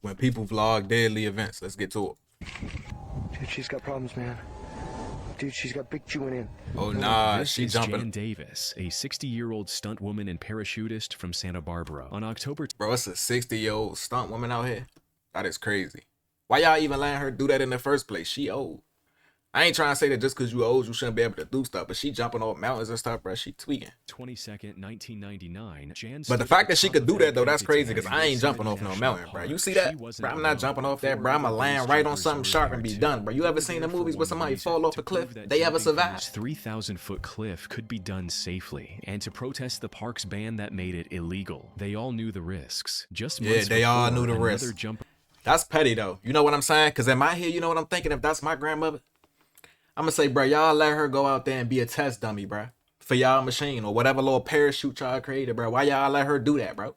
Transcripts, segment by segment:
when people vlog deadly events. Let's get to it. Dude, she's got problems, man. Dude, she's got big chewing in. Oh nah, This she is jumping. Jan Davis, a 60-year-old stunt woman and parachutist from Santa Barbara. On October Bro, it's a 60-year-old stunt woman out here. That is crazy. Why y'all even letting her do that in the first place? She old. I ain't trying to say that just because you old, you shouldn't be able to do stuff, but she jumping off mountains and stuff, bro. She tweaking. 22nd, 1999, Jan. But the fact that she could do that, though, that's crazy, because I ain't jumping off no mountain, bro. You see that? Bro, I'm not jumping off that, bro. I'm going to land right on something sharp and be done, bro. You ever seen the movies where somebody fall off a cliff? They ever survive? 3,000-foot cliff could be done safely, and to protest the park's ban that made it illegal. They all knew the risks. Just Yeah, they all knew the risks. That's petty, though. You know what I'm saying? Because in my head, you know what I'm thinking? If that's my grandmother, I'm going to say, bro, y'all let her go out there and be a test dummy, bro, for y'all machine or whatever little parachute y'all created, bro. Why y'all let her do that, bro?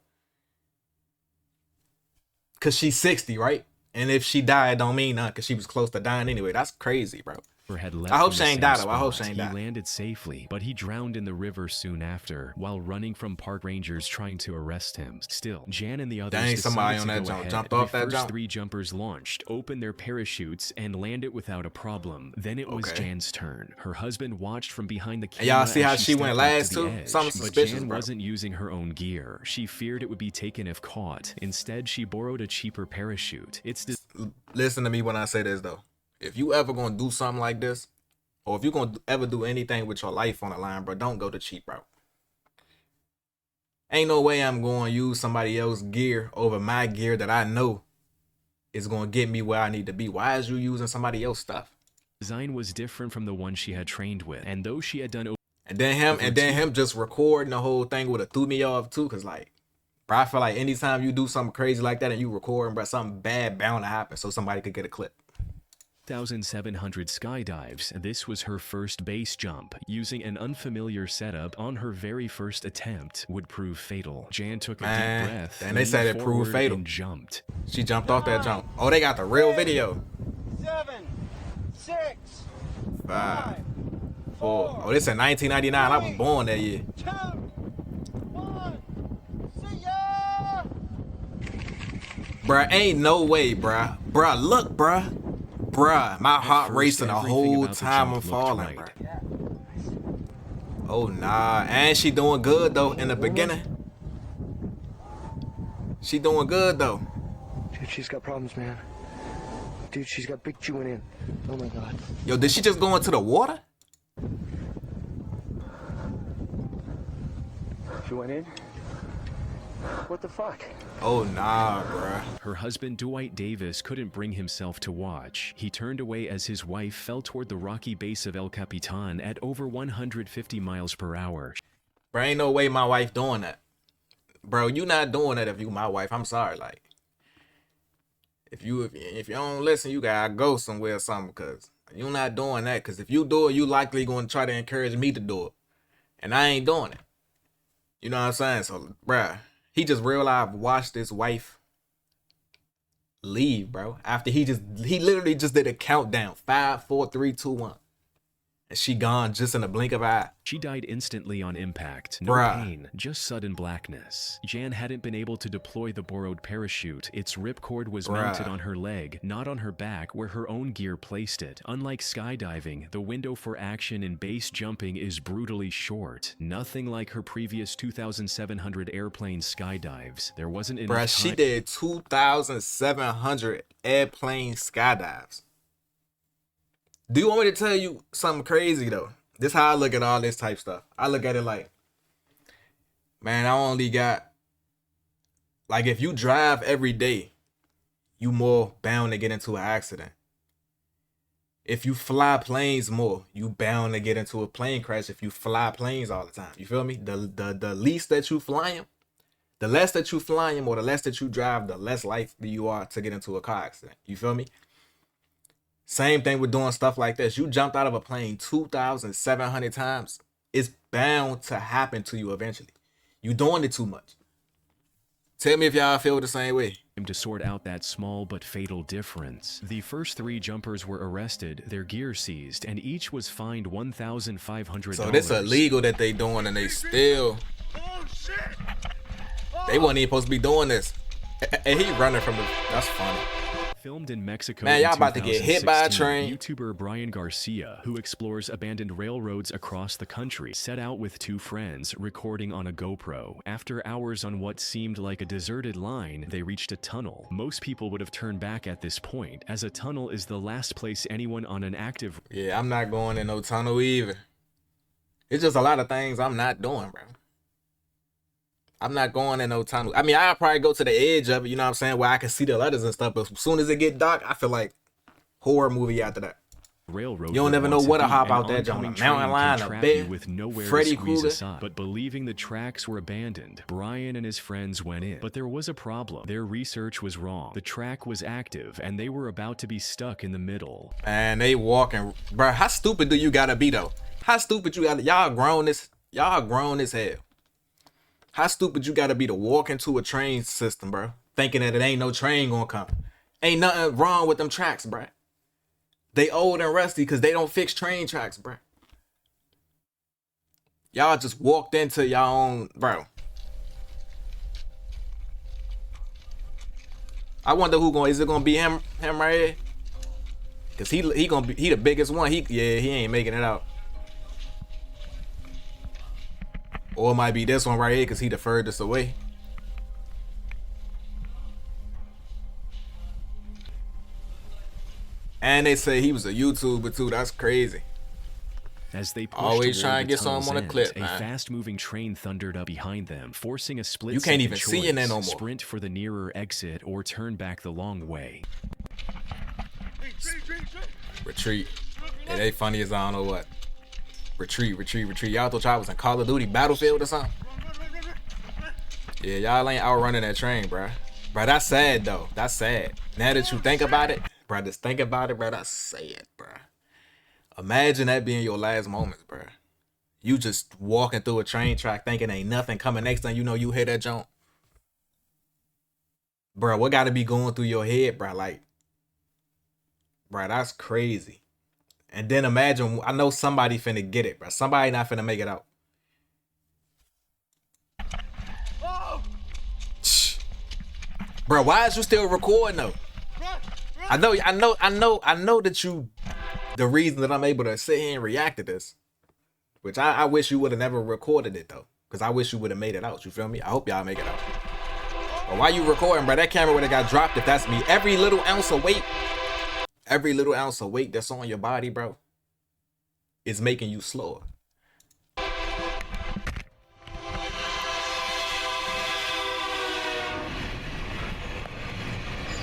Because she's 60, right? And if she died, don't mean nothing because she was close to dying anyway. That's crazy, bro. I hope she ain't died, though. I hope she ain't died. He landed safely, but he drowned in the river soon after while running from park rangers trying to arrest him. Still, Jan and the others Dang, somebody on that jump jumped off that jump. 3 jumpers launched, opened their parachutes, and landed without a problem. Then it was Jan's turn. Her husband watched from behind the camera. Y'all see how she went last too? Something suspicious, but Jan bro. wasn't using her own gear. She feared it would be taken if caught. Instead, she borrowed a cheaper parachute. Listen to me when I say this, though. If you ever gonna do something like this, or if you're going to ever do anything with your life on the line, bro, don't go the cheap route. Ain't no way I'm going to use somebody else's gear over my gear that I know is going to get me where I need to be. Why is you using somebody else's stuff? Design was different from the one she had trained with, and though she had done and then him just recording the whole thing would have threw me off too, cause like, bro, I feel like anytime you do something crazy like that and you recording, bro, something bad bound to happen so somebody could get a clip. 1,700 skydives. This was her first base jump. Using an unfamiliar setup on her very first attempt would prove fatal. Jan took a deep breath. And they said it proved fatal. And jumped. She jumped off that jump. Oh, they got the real video. 7, 6, 5, 4. Oh, this in 1999. I was born that year. 2, 1. See ya! Bruh, ain't no way, bruh. Bruh, look, bruh. Bruh, my heart racing the whole time I'm falling, bruh. Oh, nah. And she doing good, though, in the beginning. She doing good, though. Dude, she's got problems, man. Dude, she's got big chewing in. Oh, my God. Yo, did she just go into the water? She went in? What the fuck? Oh, nah, bruh. Her husband, Dwight Davis, couldn't bring himself to watch. He turned away as his wife fell toward the rocky base of El Capitan at over 150 miles per hour. Bro, ain't no way my wife doing that. Bro, you not doing that if you my wife. I'm sorry, like. If you don't listen, you gotta go somewhere or something, because you not doing that. Because if you do it, you likely going to try to encourage me to do it. And I ain't doing it. You know what I'm saying? So, bruh, he just real life watched his wife leave, bro. After he literally just did a countdown. 5, 4, 3, 2, 1. And she gone just in a blink of an eye. She died instantly on impact. No pain, just sudden blackness. Jan hadn't been able to deploy the borrowed parachute. Its ripcord was mounted on her leg, not on her back where her own gear placed it. Unlike skydiving, the window for action in base jumping is brutally short. Nothing like her previous 2,700 airplane skydives. There wasn't enough time. She did 2,700 airplane skydives. Do you want me to tell you something crazy, though? This is how I look at all this type stuff. I look at it like, man, I only got, like, if you drive every day, you more bound to get into an accident. If you fly planes more, you bound to get into a plane crash if you fly planes all the time. You feel me? The least that you flying, the less that you flying or the less that you drive, the less likely you are to get into a car accident. You feel me? Same thing with doing stuff like this. You jumped out of a plane 2,700 times. It's bound to happen to you eventually. You doing it too much. Tell me if y'all feel the same way. To sort out that small but fatal difference. The first 3 jumpers were arrested, their gear seized, and each was fined $1,500. So this illegal that they doing, and they still... They wasn't even supposed to be doing this. And he running from the. That's funny. Filmed in Mexico. Man, y'all in about to get hit by a train. YouTuber Brian Garcia, who explores abandoned railroads across the country, set out with two friends, recording on a GoPro. After hours on what seemed like a deserted line, they reached a tunnel. Most people would have turned back at this point, as a tunnel is the last place anyone on an active... Yeah, I'm not going in no tunnel either. It's just a lot of things I'm not doing, bro. I'm not going in no tunnel. I mean, I'll probably go to the edge of it, you know what I'm saying, where I can see the letters and stuff. But as soon as it get dark, I feel like horror movie after that. Railroad you don't never know what to hop out there, on a mountain line, a bed, with nowhere Freddy to squeeze Krueger. aside. But believing the tracks were abandoned, Brian and his friends went in. But there was a problem. Their research was wrong. The track was active, and they were about to be stuck in the middle. And they walking, bro. How stupid do you gotta be though? How stupid you gotta? Y'all grown as hell. How stupid you gotta be to walk into a train system, bro, thinking that it ain't no train gonna come. Ain't nothing wrong with them tracks, bro. They old and rusty because they don't fix train tracks, bro. Y'all just walked into y'all own, bro. I wonder is it gonna be him right here? Cause he the biggest one. He ain't making it out. Or it might be this one right here because he the furthest away. And they say he was a YouTuber too. That's crazy. As they always trying to get something on a clip, man. A fast-moving train thundered up behind them, forcing a split. You can't even see in there no more. Sprint for the nearer exit or turn back the long way. Retreat. Yeah, they funny as I don't know what. Retreat. Y'all thought y'all was in Call of Duty Battlefield or something? Yeah, y'all ain't outrunning that train, bruh. Bruh, that's sad though. That's sad. Now that you think about it, bruh, just think about it, bruh, that's sad, bruh. Imagine that being your last moments, bruh. You just walking through a train track thinking ain't nothing coming. Next thing you know, you hear that jump. Bruh, what gotta be going through your head, bruh? Like, bruh, that's crazy. And then imagine, I know somebody finna get it, bro. Somebody not finna make it out. Oh. Bro, why is you still recording though? I know that you, the reason that I'm able to sit here and react to this, which I wish you would have never recorded it though. Cause I wish you would have made it out. You feel me? I hope y'all make it out. But why you recording, bro? That camera would have got dropped if that's me. Every little ounce of weight that's on your body, bro, is making you slower.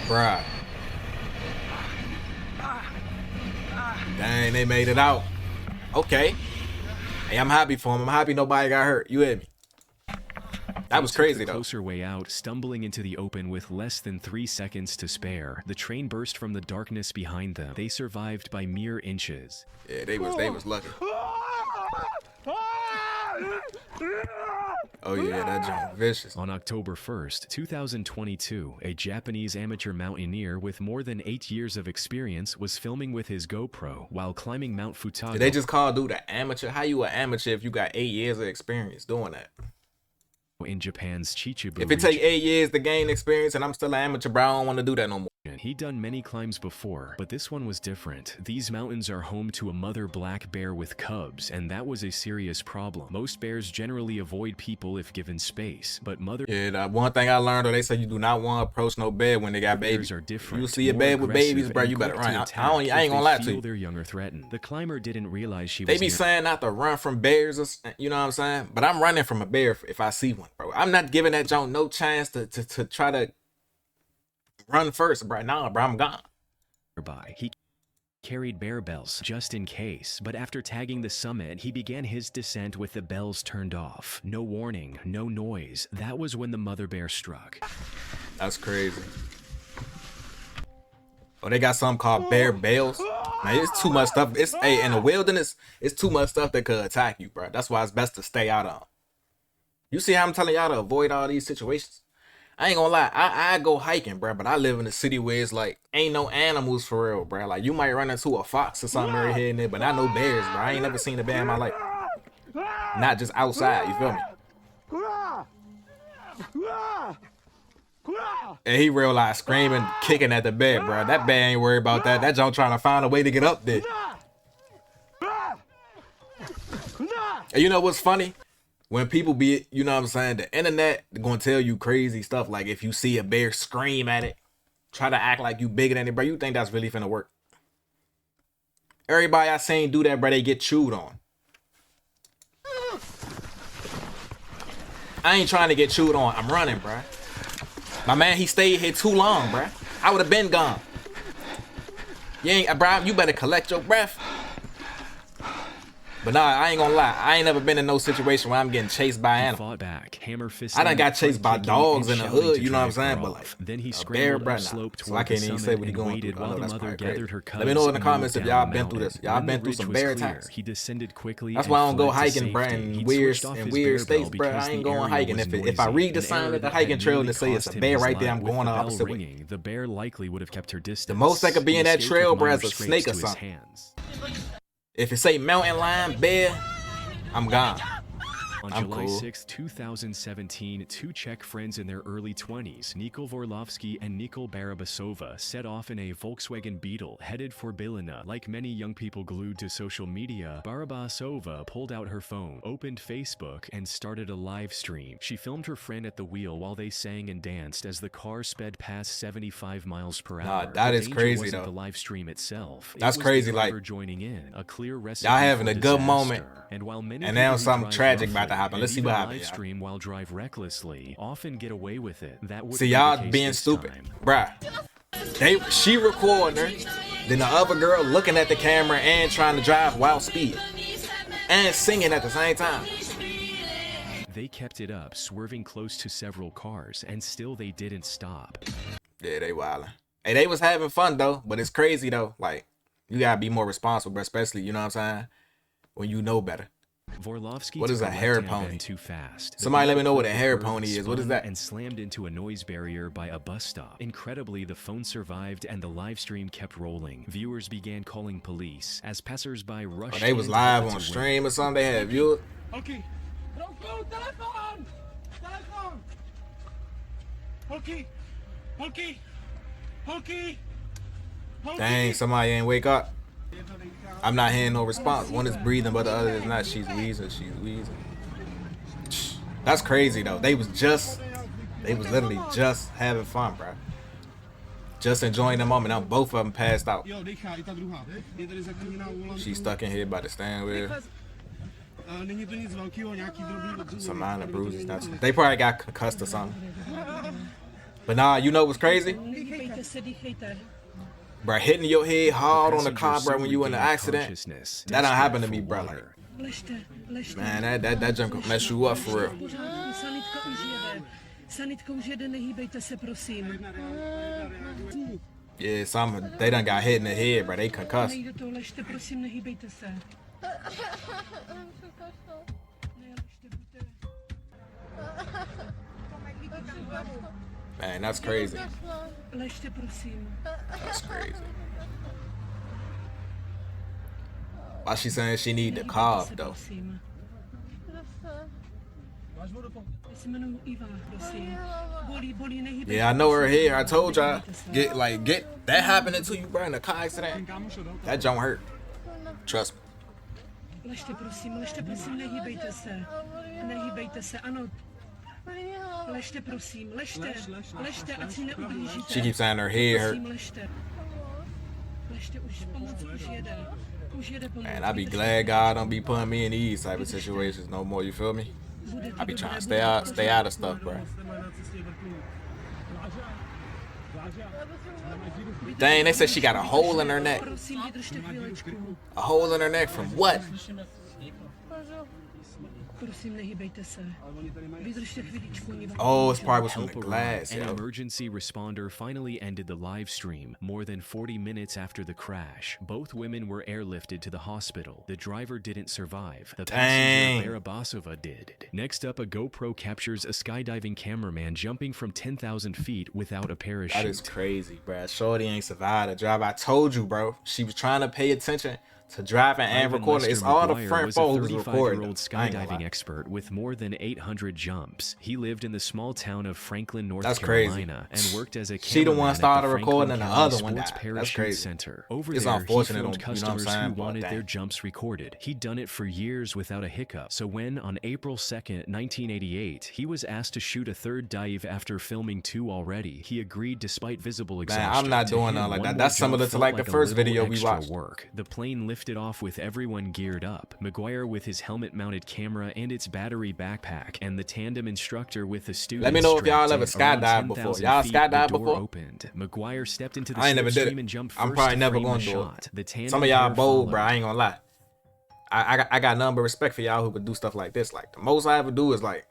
Bruh. Dang, they made it out. Okay. Hey, I'm happy for him. I'm happy nobody got hurt. You hear me? That was crazy though. Closer way out, stumbling into the open with less than 3 seconds to spare. The train burst from the darkness behind them. They survived by mere inches. Yeah, they was lucky. Oh yeah, that jump vicious. On October 1st, 2022, a Japanese amateur mountaineer with more than 8 years of experience was filming with his GoPro while climbing Mount Futago. Did they just call dude an amateur? How you an amateur if you got 8 years of experience doing that? In Japan's Chichibu If it take 8 years to gain experience and I'm still an amateur, bro, I don't want to do that no more. He'd done many climbs before, but this one was different. These mountains are home to a mother black bear with cubs, and that was a serious problem. Most bears generally avoid people if given space, but mother... Yeah, the one thing I learned, they say you do not want to approach no bear when they got babies. Are different, you see a bear with babies, bro, you better run. I ain't gonna lie to you. They're young or threatened. The climber didn't realize she was... They be saying not to run from bears, or, you know what I'm saying? But I'm running from a bear if I see one, bro. I'm not giving that junk no chance to try to run first, bro. Nah, bro, I'm gone. He carried bear bells just in case, but after tagging the summit, he began his descent with the bells turned off. No warning, no noise. That was when the mother bear struck. That's crazy. Oh, they got something called bear bells. Man, it's too much stuff. Hey, in the wilderness, it's too much stuff that could attack you, bro. That's why it's best to stay out of. You see how I'm telling y'all to avoid all these situations? I ain't gonna lie, I go hiking, bro, but I live in a city where it's like, ain't no animals for real, bro. Like, you might run into a fox or something right here and there, but not no bears, bro. I ain't never seen a bear in my life. Not just outside, you feel me? And he realized screaming, kicking at the bed, bro. That bed ain't worried about that. That John trying to find a way to get up there. And you know what's funny? When people be, you know what I'm saying, the internet gonna tell you crazy stuff. Like if you see a bear scream at it, try to act like you bigger than it, bro. You think that's really finna work? Everybody I seen do that, bro, they get chewed on. I ain't trying to get chewed on. I'm running, bro. My man, he stayed here too long, bro. I would have been gone. You ain't, bro, you better collect your breath. But nah, I ain't gonna lie. I ain't never been in no situation where I'm getting chased by animals. Fought back, hammer fisting, I done got chased by dogs in the hood, you know what I'm saying? But like, then he a bear, scrambled bro, up nah. slope So I toward the can't even say summit what he and going waited through. I while know the that's mother probably gathered her crazy. cubs. Let me know in the and comments moved if y'all down been the through this. mountain. Y'all When been the through some ridge bear was clear, attacks. he descended quickly. That's and why I don't go fled to hiking, bro, safety. in He'd weird switched off in his weird bear states, bell bro. because I ain't the going area hiking. was If I noisy, read the an sign error at the that hiking had trail nearly that say it's cost a him bear his right there, life. I'm With going the the bell opposite way. ringing, the bear likely would have kept her distance. The most that could be He in that escaped trail, with bro, minor is a scrapes snake or to his something. hands. If it say mountain lion, bear, I'm gone. On I'm July cool. 6, 2017, two Czech friends in their early 20s, Nikol Vorlovsky and Nikol Barabasova, set off in a Volkswagen Beetle headed for Bilina. Like many young people glued to social media, Barabasova pulled out her phone, opened Facebook, and started a live stream. She filmed her friend at the wheel while they sang and danced as the car sped past 75 miles per hour. Nah, that The is danger crazy, wasn't though. the live stream itself. That's It was crazy, the like, driver joining in, a clear recipe y'all having for a good moment, disaster. And while many and now people who something drive tragic about to roughly happen. and Let's see even what happens, live y'all. stream while drive recklessly often get away with it. That would See, be y'all the case being this stupid, time. bruh. She recording her, then the other girl looking at the camera and trying to drive wild speed and singing at the same time. They kept it up, swerving close to several cars, and still they didn't stop. Yeah, they wildin'. Hey, they was having fun though, but it's crazy though. Like, you gotta be more responsible, bro, especially, you know what I'm saying, when you know better. Vorlovsky What is took a hair left-hand pony? bend too fast. The Somebody let me know what a vehicle hair curved, pony is. What is spun, that? And slammed into a noise barrier by a bus stop. Incredibly, the phone survived and the live stream kept rolling. Viewers began calling police as passersby rushed. Oh, they was in live hoping on to stream win. or something. They had viewers. Holky! Telefon! Telefon! Holky! Holky! Holky! Dang, somebody ain't wake up. I'm not hearing no response. One is breathing, but the other is not. She's wheezing. She's wheezing. That's crazy though. They was literally just having fun, bro. Just enjoying the moment. Now both of them passed out. Jo, dejá, i ta druhá. Je tady zaklíněná u volantu. She's stuck in here by the stand wheel. Není to nic velkého, nějaký drobný Some minor bruises. They probably got concussed or something. But nah, you know what's crazy? Bro, hitting your head hard on the car, bro, when you in an accident. That don't happen to me, bro. Like, man, that junk could mess you up for real. Sanitka už jede, nehýbejte se, prosím. Yeah, they done got hit in the head, bro. They concussed. Nejde to, ležte, prosím, nehýbejte se. Man, that's crazy. Ležte, prosím. That's crazy. Why she saying she need the cough though? Yeah, I know her here. I told y'all, get that happening to you, bro, in a car accident. That don't hurt. Trust me. Ležte, prosím, nehýbejte se. Nehýbejte se, ano. Ležte, prosím, ležte, ať si neublížíte. She keeps saying her head hurt. Prosím, ležte, už pomoc už jede. Už jede pomoc. Man, I be glad God don't be putting me in these type of situations no more, you feel me? I be trying to stay out of stuff, bro. Dang, they said she got a hole in her neck. Prosím, vydržte chvílečku. A hole in her neck from what? Prosím, nehýbejte se. Vydržte chvíličku. Oh, it's probably from the Help glass, arrived. An yo. emergency responder finally ended the live stream more than 40 minutes after the crash. Both women were airlifted to the hospital. The driver didn't survive. The passenger, Barabasova, did. Next up, a GoPro captures a skydiving cameraman jumping from 10,000 feet without a parachute. That is crazy, bro. Shorty ain't survived the drive. I told you, bro. She was trying to pay attention to driving and Ivan recording. Lester It's all the McGuire front was folk a who's 35-year-old recording. I ain't gonna skydiving lie. expert with more than 800 jumps. He lived in the small town of Franklin, North That's crazy. Carolina, and worked as a She the one cameraman at started the recording Franklin and the County other one Sports died. That's Parachute crazy. Center. Over It's there, he unfortunate, filmed you know what I'm customers saying, who but wanted dang. their jumps recorded. He'd done it for years without a hiccup. So when, on April 2nd, 1988, he was asked to shoot a third dive after filming 2 already, he agreed despite visible exhaustion. I'm not To doing him, nothing like one that. more That's jump similar to felt like the a first little video we extra watched. work. The plane lifted off with everyone geared up. McGuire with his helmet-mounted camera and its battery backpack, and the tandem instructor with the student. Let me know if y'all ever skydived before. Y'all skydived before? Opened. McGuire stepped into the I ain't never did slipstream it. and jumped I'm first probably to never frame gonna the do shot. it. The tandem Some of y'all pair bold, bro. followed. I ain't gonna lie. I got nothing but respect for y'all who could do stuff like this. Like the most I ever do is like,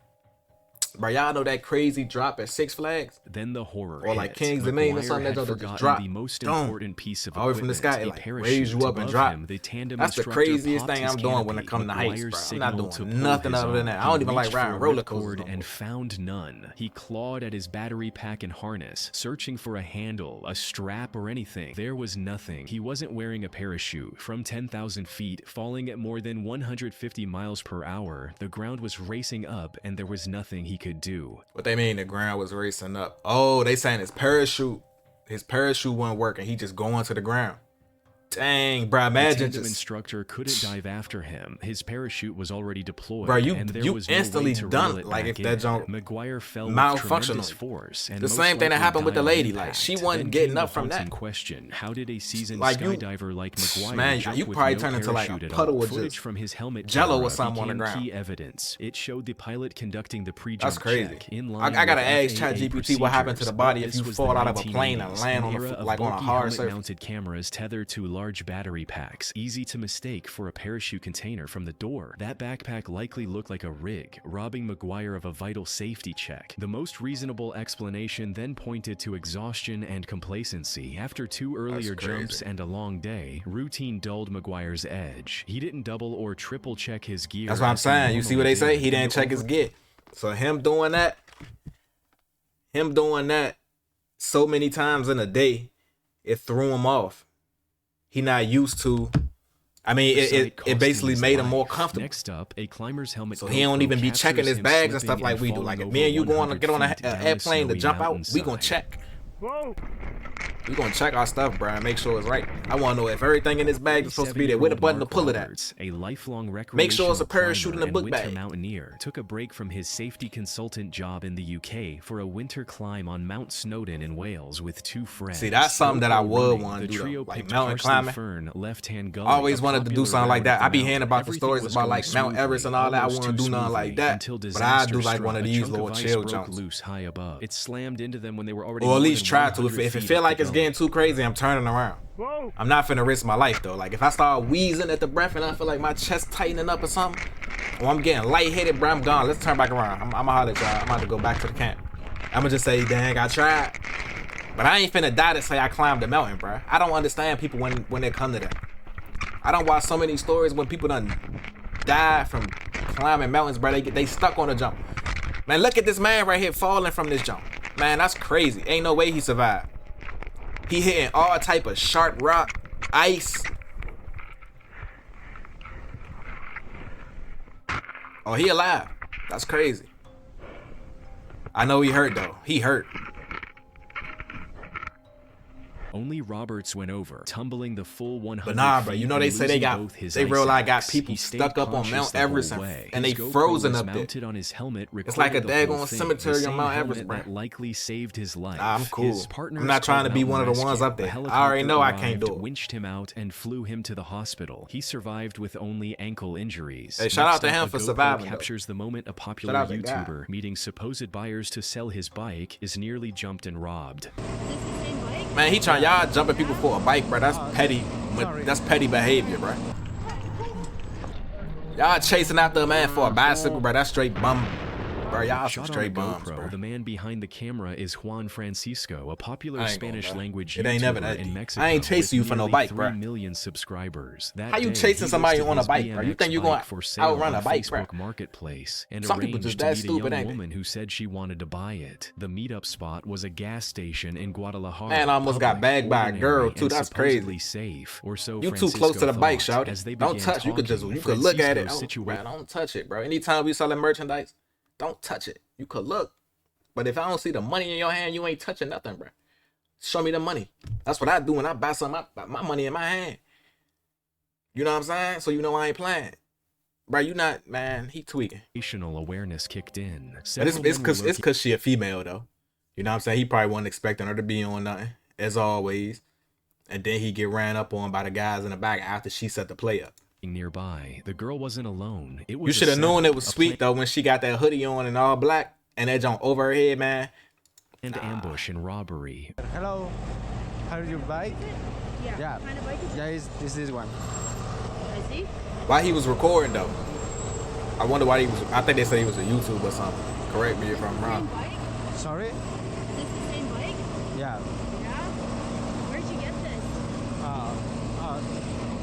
bro, y'all know that crazy drop at Six Flags? Then the horror Or like hit. King's Dominion or McGuire something that had just forgotten drop. the most Boom. important piece of All the way from the equipment, sky, it a like parachute. raise you up and Above drop. him, the tandem That's the instructor craziest popped thing his I'm doing when it canopy. comes to heights, McGuire bro. I'm not signaled doing to pull nothing his other than own. that. I don't even He like reached riding for a roller ripcord coasters no and more. found none. He clawed at his battery pack and harness, searching for a handle, a strap, or anything. There was nothing. He wasn't wearing a parachute. From 10,000 feet, falling at more than 150 miles per hour, the ground was racing up, and there was nothing he could do. What they mean the ground was racing up? Oh, they saying his parachute wasn't working. He just going to the ground. Dang, bro, The imagine tandem just, instructor couldn't dive after him. His parachute was already deployed, bro, and there you was no way instantly to done reel it like back if that in. junk McGuire fell with malfunctional. tremendous force, and The most same thing that likely happened with the died on lady. Like impact. she wasn't Then getting came up the from haunting that. question: how did a seasoned Like you- skydiver like McGuire Man, jump you with probably no turn into like a parachute at puddle all? with Footage just from his helmet Jello or camera something on the became ground. key evidence. It showed the pilot conducting the pre-jump That's crazy. check in line I gotta with ask FAA ChatGPT what happened to the procedures. body if This you was fall the out of a plane and 1980s, land on an era a of like on a bulky hard surface. helmet-mounted cameras tethered to large battery packs, easy to mistake for a parachute container from the door. That backpack likely looked like a rig, robbing McGuire of a vital safety check. The most reasonable explanation then pointed to exhaustion and complacency. After 2 earlier crazy. jumps and a long day, routine dulled McGuire's edge. He didn't double or triple check his gear. That's what I'm as he saying. You see what they normally say? did. He didn't check his gear. So him doing that so many times in a day, it threw him off. He not used to. I mean, The sight it cost basically his made him more life. comfortable. Next up, a climber's helmet. So he don't GoPro even be checking captures his him bags and stuff slipping like we do. falling Like if over me and you going to 100 get on an feet down a airplane to snowy jump out, we gonna mountainside. check. We gonna check our stuff, bro, and make sure it's right. I want to know if everything in this bag is supposed to be there. Where the button to pull it at? Roberts, a lifelong Make sure it's a recreational parachute in the climber book and winter bag. mountaineer, took a break from his safety consultant job in the UK for a winter climb on Mount Snowdon in Wales with 2 friends. See, that's something that I GoPro would running, wanna the do, though, trio like picked mountain Parsley climbing. Fern, left-hand gully, I always a wanted to do popular something like route that. of I be the hearing mountain. about the Everything stories was about going like Mount Everest and all that. I almost want to too do nothing like smoothly that, until but I do disaster like one of struck. A these chunk little of ice chill broke jumps. loose high above. It slammed into them when they were already Or at more least than try to. 100 If it feet feel up like the it's gully. getting too crazy, I'm turning around. I'm not finna risk my life though. Like if I start wheezing at the breath and I feel like my chest tightening up or something, or I'm getting lightheaded, bro, I'm gone. Let's turn back around. I'ma holler at y'all. I'm about to go back to the camp. I'ma just say, dang, I tried. But I ain't finna die to say I climbed the mountain, bro. I don't understand people when they come to that. I don't watch so many stories when people done died from climbing mountains, bro. They stuck on a jump. Man, look at this man right here falling from this jump. Man, that's crazy. Ain't no way he survived. He hitting all type of sharp rock, ice. Oh, he alive. That's crazy. I know he hurt though. He hurt. Only Roberts went over, tumbling the full 100 But nah, bro, feet you know they and say they losing got both his they real life got eyesight. people He stayed stuck up on conscious Mount the whole Everest way. and they His GoPro frozen was up there. mounted on his helmet, It's like a recorded the whole daggone thing. cemetery The on same Mount helmet Everest, bro. that likely saved his life. Nah, I'm cool. His partners I'm not trying to called be one of the mountain ones rescue. up there. A I already helicopter know I can't arrived, do it. winched him out and flew him to the hospital. He survived with only ankle injuries. Hey, shout out Next to up, him a for GoPro surviving, though. captures the moment a popular out to God. YouTuber meeting supposed buyers to sell his bike is nearly jumped and robbed. Man, he trying y'all jumping people for a bike, bro. That's petty. That's petty behavior, bro. Y'all chasing after a man for a bicycle, bro. That's straight bum. Bro, y'all some Shot on a straight bombs, GoPro, bro. the man behind the camera is Juan Francisco, a popular Spanish language It ain't never YouTuber that in deep. Mexico. I ain't chasing you for no with bike, nearly bro. 3 million subscribers. That How you day, chasing he somebody listed on a his bike, bro? You BMX think you gonna bike for sale outrun on a bike, bro? Facebook Marketplace and Some people just arranged to that meet stupid, a ain't young they? woman who said she wanted to buy it. The meetup spot was a gas station in Guadalajara. Man, I almost got public, bagged by a girl ordinary, too. and That's supposedly crazy. safe, or so You too close to the bike, shout. as they Don't began touch. You could just talking. you could look at it. Francisco's Man, don't touch it, bro. Anytime we selling merchandise, don't touch it. You could look, but if I don't see the money in your hand, you ain't touching nothing, bro. Show me the money. That's what I do when I buy something. I my money in my hand. You know what I'm saying? So you know I ain't playing, bro. You not, man. He tweaking. Situational awareness kicked in. But it's cause she a female though. You know what I'm saying? He probably wasn't expecting her to be on nothing, as always. And then he get ran up on by the guys in the back after she set the play up. Nearby, the girl wasn't alone. It was You should have known it was sweet though when she got that hoodie on and all black and that jump over her head, man. And ambush and robbery. Hello, how do you bike? Yeah. What kind of bike is it? Yeah, it's this one. I see. Why he was recording though? I wonder why he was. I think they said he was a YouTuber or something. Correct me if I'm Same wrong. bike? Sorry? Is this the same bike? Yeah. Yeah. Where'd you get this?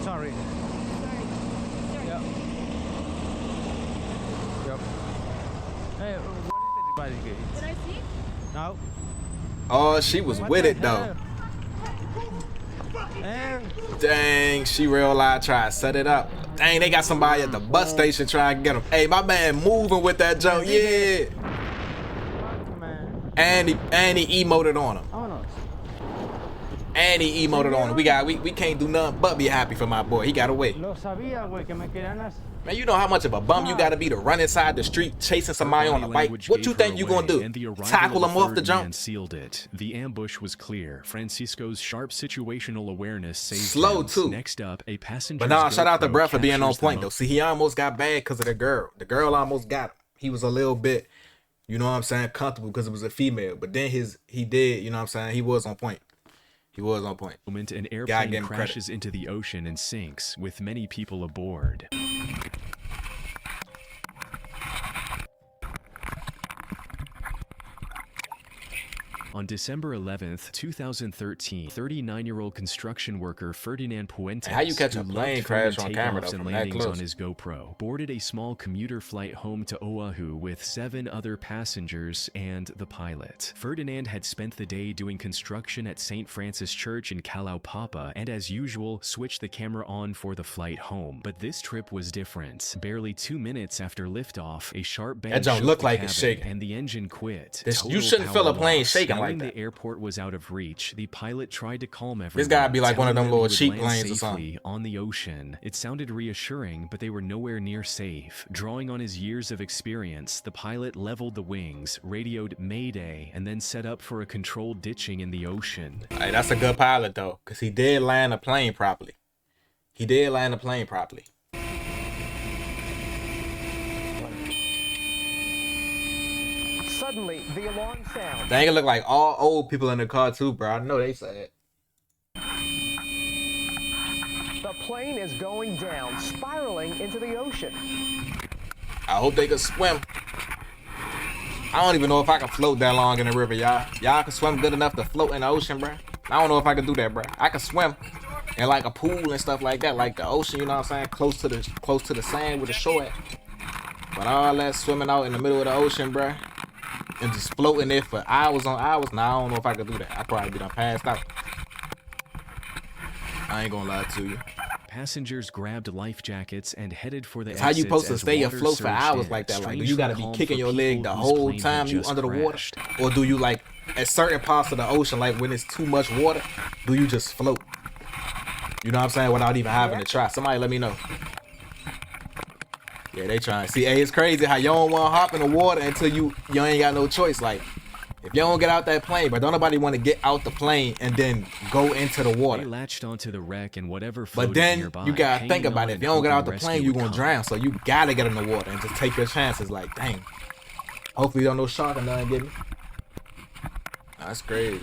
Sorry. Sorry. Yep. Yep. Hey, what is the bike? Did I see? No. Oh, she was What with the it though. hell? Dang, she real live try to set it up. Dang, they got somebody at the bus station trying to get him. Hey, my man moving with that joke, yeah. Man. And he emoted on him. Vámonos. And he emoted on him. We can't do nothing but be happy for my boy. He got away. Lo sabía, güey, que me querían Man, you know how much of a bum you gotta be to run inside the street chasing somebody on a bike? What you think you gonna do? Tackle him off the jump? Sealed it. The ambush was clear. Francisco's sharp situational awareness saved Slow him. too. Next up, a passenger. But nah, shout out to Brett for being on point though. See, he almost got bad because of the girl. The girl almost got him. He was a little bit, you know what I'm saying, comfortable because it was a female. But then he did, you know what I'm saying, he was on point. He was on point. Moment, an God airplane gave him crashes into the ocean and sinks with many people aboard. On December 11th, 2013, 39-year-old construction worker Ferdinand Puentes, How you catch a who plane loved crash filming on camera, takeoffs though, and from that landings close? on his GoPro, boarded a small commuter flight home to Oahu with 7 other passengers and the pilot. Ferdinand had spent the day doing construction at St. Francis Church in Kalaupapa and, as usual, switched the camera on for the flight home. But this trip was different. Barely 2 minutes after liftoff, a sharp bang That jump shook looked the like it's cabin, shaking. and the engine quit. You Total shouldn't feel a power plane loss. shaking like Knowing that. the airport was out of reach, the pilot tried to calm everyone. This gotta be like one of them telling little he would cheap land planes or safely something. on the ocean. It sounded reassuring, but they were nowhere near safe. Drawing on his years of experience, the pilot leveled the wings, radioed Mayday, and then set up for a controlled ditching in the ocean. Hey, that's a good pilot though, because he did land a plane properly. He did land a plane properly. Suddenly, the alarm sounds. Dang, it look like all old people in the car too, bro. I know they said. The plane is going down, spiraling into the ocean. I hope they can swim. I don't even know if I can float that long in the river, y'all. Y'all can swim good enough to float in the ocean, bro. I don't know if I can do that, bro. I can swim in like a pool and stuff like that, like the ocean, you know what I'm saying? Close to the sand with the shore at. But all that swimming out in the middle of the ocean, bro, and just floating there for hours on hours, nah, I don't know if I could do that. I'd probably be done passed out. I ain't gonna lie to you. Passengers grabbed life jackets and headed for the It's how you exits supposed to as stay water afloat for surged hours in. like that? Like, do Strangely you gotta be calm kicking for your leg people the whose whole plane time had you just under the water? crashed. Or do you, like, at certain parts of the ocean, like when it's too much water, do you just float? You know what I'm saying? Without even having to try. Somebody let me know. Yeah, they trying. See, hey, it's crazy how you don't want to hop in the water until you ain't got no choice. Like, if you don't get out that plane, but don't nobody want to get out the plane and then go into the They water. latched onto the wreck and whatever But floated then nearby, you gotta think hanging about on it. If and you don't get out the hoping plane, rescue you would gonna come. drown. So you gotta get in the water and just take your chances. Like, dang. Hopefully, don't no shark or nothing get me. That's crazy.